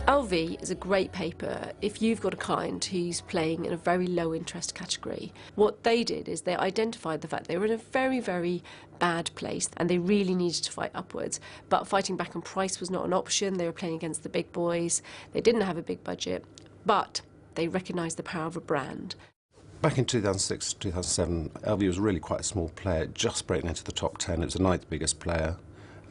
LV is a great paper if you've got a client who's playing in a very low interest category. What they did is they identified the fact they were in a very, very bad place and they really needed to fight upwards. But fighting back on price was not an option. They were playing against the big boys. They didn't have a big budget, but they recognised the power of a brand. Back in 2006, 2007, LV was really quite a small player, just breaking into the top 10. It was the 9th biggest player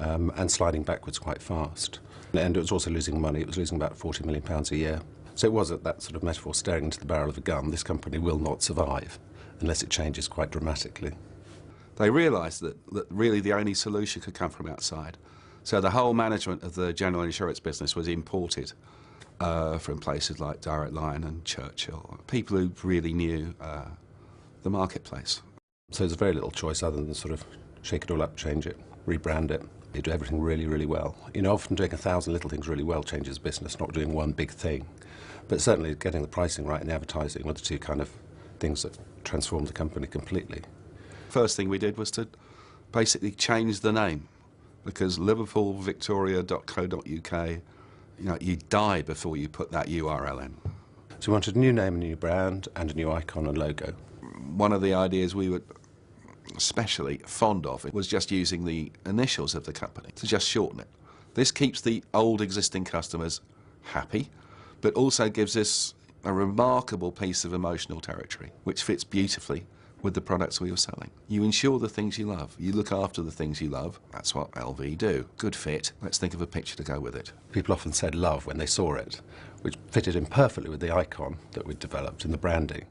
and sliding backwards quite fast. And it was also losing money. It was losing about £40 million a year. So it was that sort of metaphor, staring into the barrel of a gun. This company will not survive unless it changes quite dramatically. They realised that really the only solution could come from outside. So the whole management of the general insurance business was imported from places like Direct Line and Churchill, people who really knew the marketplace. So there's very little choice other than sort of shake it all up, change it, rebrand it. They do everything really, really well. You know, often doing 1,000 little things really well changes business, not doing one big thing. But certainly getting the pricing right and the advertising were the two kind of things that transformed the company completely. First thing we did was to basically change the name, because liverpoolvictoria.co.uk, you know, you die before you put that URL in. So we wanted a new name, a new brand, and a new icon and logo. One of the ideas we were especially fond of was just using the initials of the company to just shorten it. This keeps the old existing customers happy, but also gives us a remarkable piece of emotional territory, which fits beautifully with the products we were selling. You insure the things you love. You look after the things you love. That's what LV do. Good fit. Let's think of a picture to go with it. People often said love when they saw it, which fitted in perfectly with the icon that we'd developed and the branding.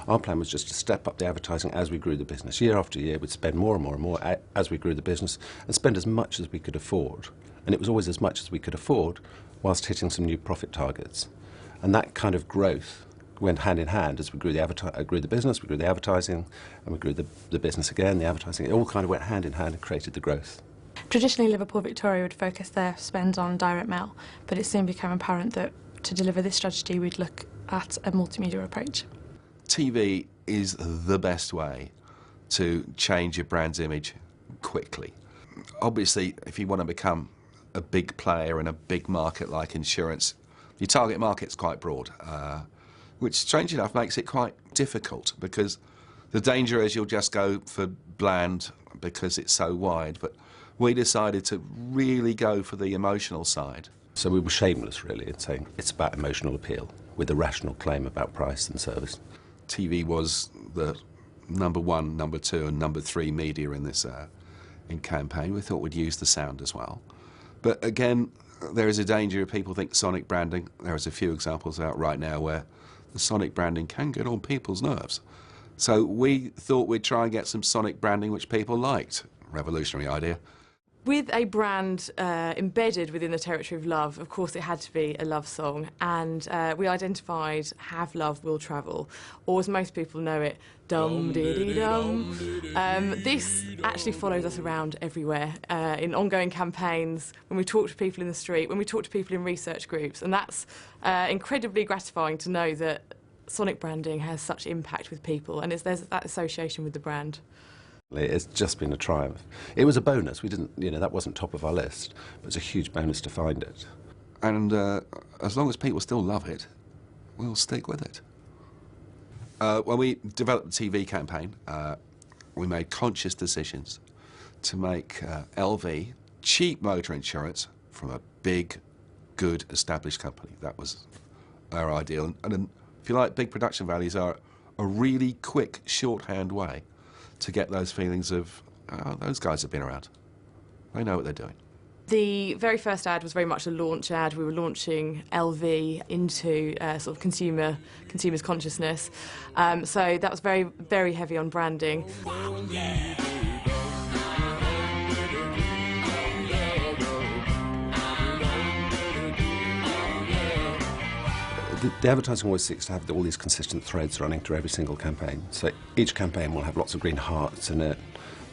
Our plan was just to step up the advertising as we grew the business. Year after year, we'd spend more and more and more as we grew the business and spend as much as we could afford. And it was always as much as we could afford whilst hitting some new profit targets. And that kind of growth went hand in hand as we grew the business, we grew the advertising, and we grew the business again, the advertising. It all kind of went hand in hand and created the growth. Traditionally, Liverpool Victoria would focus their spend on direct mail, but it soon became apparent that to deliver this strategy, we'd look at a multimedia approach. TV is the best way to change your brand's image quickly. Obviously, if you want to become a big player in a big market like insurance, your target market's quite broad, which, strange enough, makes it quite difficult, because the danger is you'll just go for bland because it's so wide. But we decided to really go for the emotional side. So we were shameless, really, in saying it's about emotional appeal with a rational claim about price and service. TV was the number 1, number 2 and number 3 media in this campaign. We thought we'd use the sound as well. But again, there is a danger if people think sonic branding. There is a few examples out right now where the sonic branding can get on people's nerves. So we thought we'd try and get some sonic branding which people liked. Revolutionary idea. With a brand embedded within the territory of love, of course it had to be a love song, and we identified Have Love Will Travel, or as most people know it, Dum Diddy Dum. This actually follows us around everywhere, in ongoing campaigns, when we talk to people in the street, when we talk to people in research groups, and that's incredibly gratifying to know that sonic branding has such impact with people, and there's that association with the brand. It's just been a triumph. It was a bonus. We didn't, you know, that wasn't top of our list, but it's a huge bonus to find it. And as long as people still love it, we'll stick with it. When we developed the TV campaign, we made conscious decisions to make LV cheap motor insurance from a big, good, established company. That was our ideal. And if you like, big production values are a really quick, shorthand way to get those feelings of, oh, those guys have been around. They know what they're doing. The very first ad was very much a launch ad. We were launching LV into sort of consumers' consciousness. So that was very, very heavy on branding. The advertising always seeks to have all these consistent threads running through every single campaign. So each campaign will have lots of green hearts in it,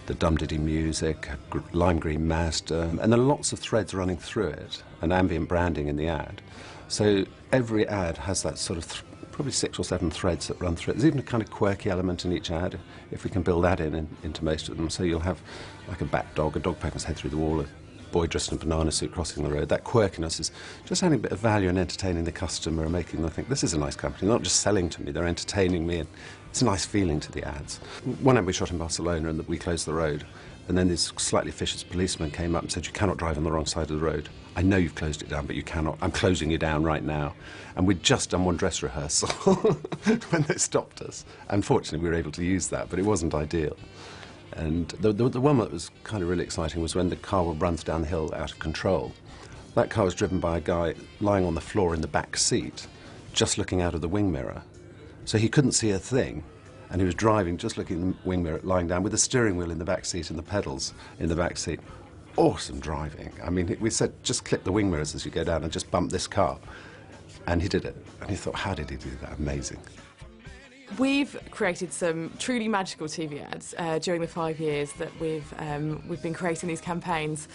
the dum-diddy music, lime green Mazda, and there are lots of threads running through it, and ambient branding in the ad. So every ad has that sort of probably 6 or 7 threads that run through it. There's even a kind of quirky element in each ad, if we can build that into most of them. So you'll have like a bat dog, a dog poking his head through the wall boy dressed in a banana suit crossing the road. That quirkiness is just adding a bit of value and entertaining the customer and making them think, this is a nice company. They're not just selling to me, they're entertaining me, and it's a nice feeling to the ads. One ad we shot in Barcelona and we closed the road, and then this slightly vicious policeman came up and said, you cannot drive on the wrong side of the road. I know you've closed it down, but you cannot. I'm closing you down right now. And we'd just done one dress rehearsal when they stopped us. Unfortunately, we were able to use that, but it wasn't ideal. And the one that was kind of really exciting was when the car runs down the hill out of control. That car was driven by a guy lying on the floor in the back seat, just looking out of the wing mirror. So he couldn't see a thing, and he was driving, just looking in the wing mirror, lying down with the steering wheel in the back seat and the pedals in the back seat. Awesome driving. I mean, we said, just clip the wing mirrors as you go down and just bump this car. And he did it. And he thought, how did he do that? Amazing. We've created some truly magical TV ads during the 5 years that we've been creating these campaigns,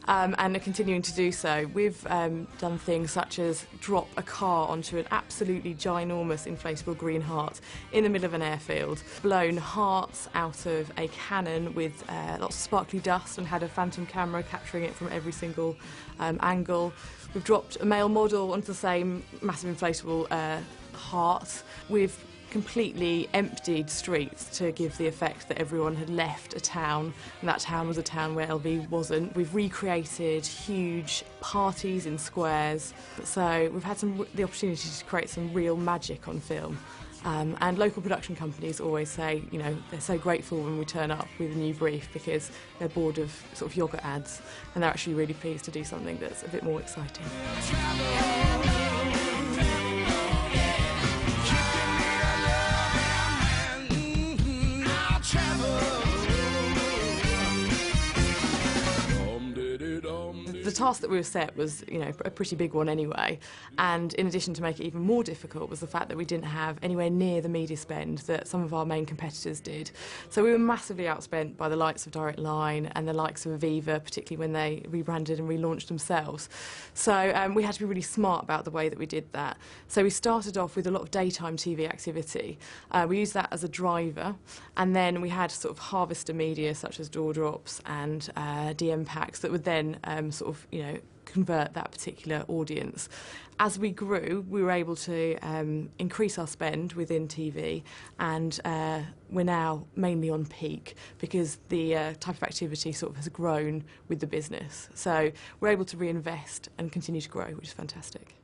and are continuing to do so. We've done things such as drop a car onto an absolutely ginormous inflatable green heart in the middle of an airfield, blown hearts out of a cannon with lots of sparkly dust and had a phantom camera capturing it from every single angle. We've dropped a male model onto the same massive inflatable heart. We've completely emptied streets to give the effect that everyone had left a town, and that town was a town where LV wasn't. We've recreated huge parties in squares, so we've had the opportunity to create some real magic on film. And local production companies always say, you know, they're so grateful when we turn up with a new brief because they're bored of sort of yoghurt ads, and they're actually really pleased to do something that's a bit more exciting. The task that we were set was, you know, a pretty big one anyway, and in addition to make it even more difficult was the fact that we didn't have anywhere near the media spend that some of our main competitors did. So we were massively outspent by the likes of Direct Line and the likes of Aviva, particularly when they rebranded and relaunched themselves. So we had to be really smart about the way that we did that. So we started off with a lot of daytime TV activity. We used that as a driver, and then we had sort of harvester media such as door drops and DM packs that would then sort of, you know, convert that particular audience. As we grew, we were able to increase our spend within TV, and we're now mainly on peak because the type of activity sort of has grown with the business. So we're able to reinvest and continue to grow, which is fantastic.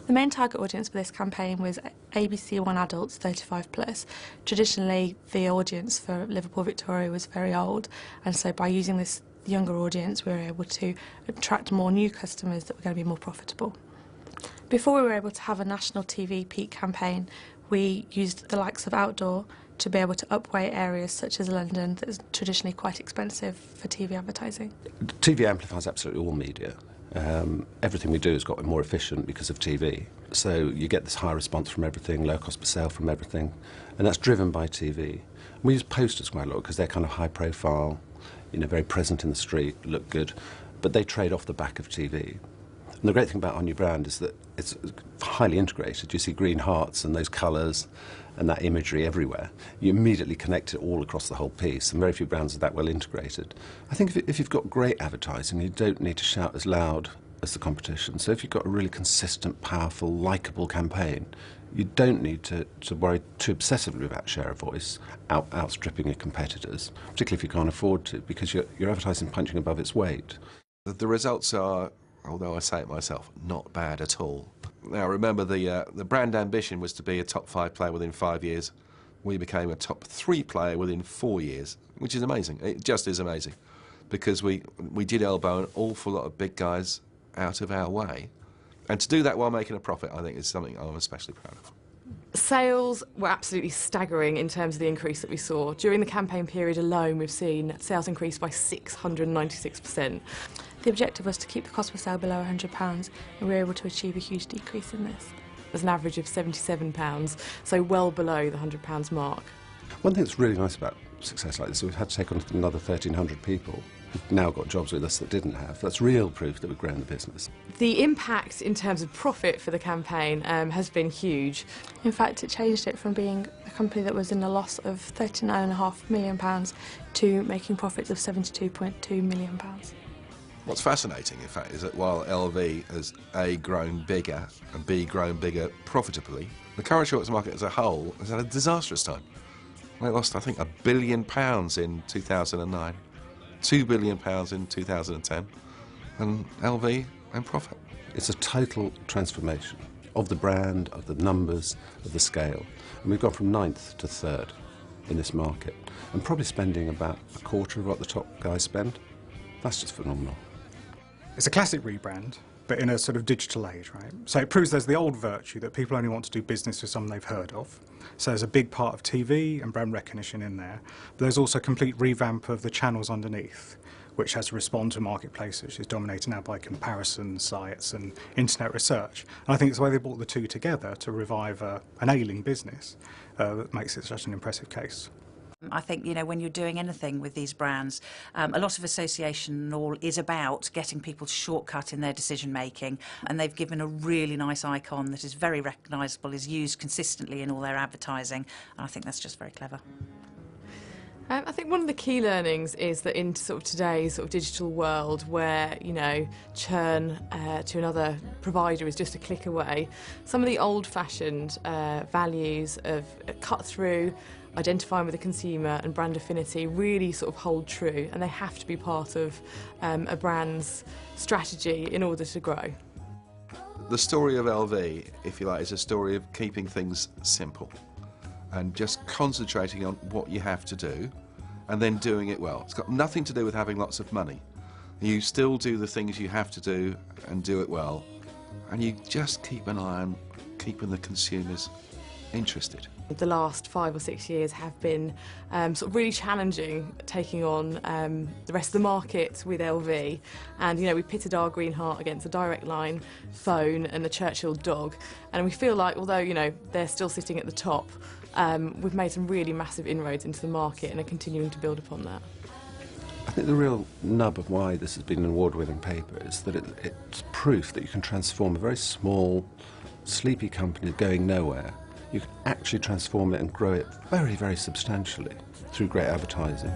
The main target audience for this campaign was ABC One adults 35 plus. Traditionally, the audience for Liverpool Victoria was very old, and so by using this younger audience, we were able to attract more new customers that were going to be more profitable. Before we were able to have a national TV peak campaign, we used the likes of outdoor to be able to upweight areas such as London that is traditionally quite expensive for TV advertising. TV amplifies absolutely all media. Everything we do has got more efficient because of TV. So you get this high response from everything, low cost per sale from everything, and that's driven by TV. We use posters quite a lot because they're kind of high profile, you know, very present in the street, look good, but they trade off the back of TV. And the great thing about our new brand is that it's highly integrated. You see green hearts and those colours and that imagery everywhere. You immediately connect it all across the whole piece, and very few brands are that well integrated. I think if you've got great advertising, you don't need to shout as loud as the competition. So if you've got a really consistent, powerful, likeable campaign, you don't need to worry too obsessively about share of voice, outstripping your competitors, particularly if you can't afford to, because your advertising punching above its weight. The results are, although I say it myself, not bad at all. Now remember, the brand ambition was to be a top 5 player within 5 years. We became a top 3 player within 4 years, which is amazing. It just is amazing, because we did elbow an awful lot of big guys out of our way. And to do that while making a profit, I think, is something I'm especially proud of. Sales were absolutely staggering in terms of the increase that we saw. During the campaign period alone, we've seen sales increase by 696%. The objective was to keep the cost per sale below £100, and we were able to achieve a huge decrease in this. There's an average of £77, so well below the £100 mark. One thing that's really nice about success like this is we've had to take on another 1,300 people who've now got jobs with us that didn't have. That's real proof that we've grown the business. The impact in terms of profit for the campaign has been huge. In fact, it changed it from being a company that was in a loss of £39.5 million to making profits of £72.2 million. What's fascinating, in fact, is that while LV has A, grown bigger, and B, grown bigger profitably, the current shorts market as a whole has had a disastrous time. They lost, I think, £1 billion in 2009, £2 billion in 2010, and LV in profit. It's a total transformation of the brand, of the numbers, of the scale. And we've gone from 9th to 3rd in this market, and probably spending about a quarter of what the top guys spend. That's just phenomenal. It's a classic rebrand, but in a sort of digital age, right? So it proves there's the old virtue that people only want to do business with someone they've heard of. So there's a big part of TV and brand recognition in there. But there's also a complete revamp of the channels underneath, which has to respond to a marketplace which is dominated now by comparison sites and internet research. And I think it's the way they brought the two together to revive an ailing business that makes it such an impressive case. I think, you know, when you're doing anything with these brands, a lot of association and all is about getting people to shortcut in their decision making, and they've given a really nice icon that is very recognisable, is used consistently in all their advertising, and I think that's just very clever. I think one of the key learnings is that in sort of today's sort of digital world where, you know, churn to another provider is just a click away, some of the old-fashioned values of cut through, identifying with the consumer and brand affinity really sort of hold true, and they have to be part of a brand's strategy in order to grow. The story of LV, if you like, is a story of keeping things simple and just concentrating on what you have to do and then doing it well. It's got nothing to do with having lots of money. You still do the things you have to do and do it well, and you just keep an eye on keeping the consumers interested. The last 5 or 6 years have been sort of really challenging, taking on the rest of the market with LV, and, you know, we pitted our Green Heart against a Direct Line phone and a Churchill dog, and we feel like, although, you know, they're still sitting at the top, we've made some really massive inroads into the market and are continuing to build upon that. I think the real nub of why this has been an award-winning paper is that it's proof that you can transform a very small, sleepy company going nowhere. You can actually transform it and grow it very, very substantially through great advertising